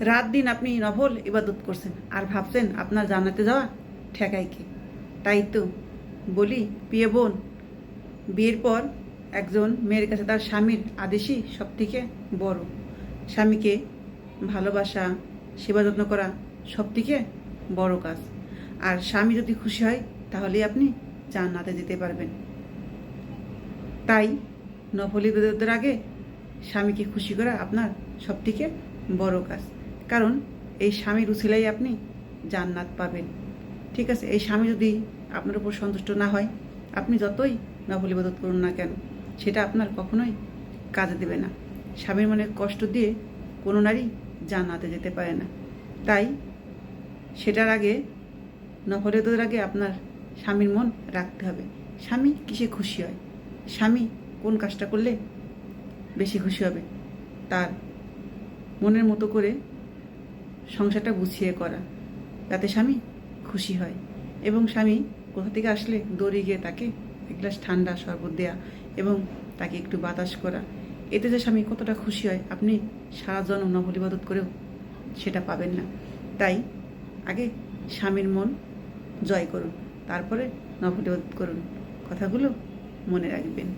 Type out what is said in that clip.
রাত দিন আপনি নফল ইবাদত করছেন আর ভাবছেন আপনার জান্নাতে যাওয়া ঠেকায় কি? তাই তো বলি প্রিয় বোন, বিয়ের পর একজন মেয়ের কাছে তার স্বামীর আদেশই সব থেকে বড়। স্বামীকে ভালোবাসা, সেবা যত্ন করা সব থেকে বড় কাজ। আর স্বামী যদি খুশি হয় তাহলেই আপনি জান্নাতে যেতে পারবেন। তাই নফল ইবাদতের আগে স্বামীকে খুশি করা আপনার সব থেকে বড় কাজ। কারণ এই স্বামীর উছিলাই আপনি জান্নাত পাবেন। ঠিক আছে, এই স্বামী যদি আপনার উপর সন্তুষ্ট না হয়, আপনি যতই নফল ইবাদত করুন না কেন, সেটা আপনার কখনোই কাজে দেবে না। স্বামীর মনে কষ্ট দিয়ে কোনো নারী জান্নাতে যেতে পারে না। তাই সেটার আগে, নফল ইবাদতের আগে আপনার স্বামীর মন রাখতে হবে। স্বামী কিসে খুশি হয়, স্বামী কোন কাজটা করলে বেশি খুশি হবে, তার মনের মতো করে সংসারটা গুছিয়ে করা, যাতে স্বামী খুশি হয়। এবং স্বামী কোথা থেকে আসলে দৌড়ে গিয়ে তাকে এক গ্লাস ঠান্ডা শরবত দেয়া এবং তাকে একটু বাতাস করা, এতে যে স্বামী কতটা খুশি হয় আপনি সারা জন্ম নফল ইবাদত করেও সেটা পাবেন না। তাই আগে স্বামীর মন জয় করুন, তারপরে নফল ইবাদত করুন। কথাগুলো মনে রাখবেন।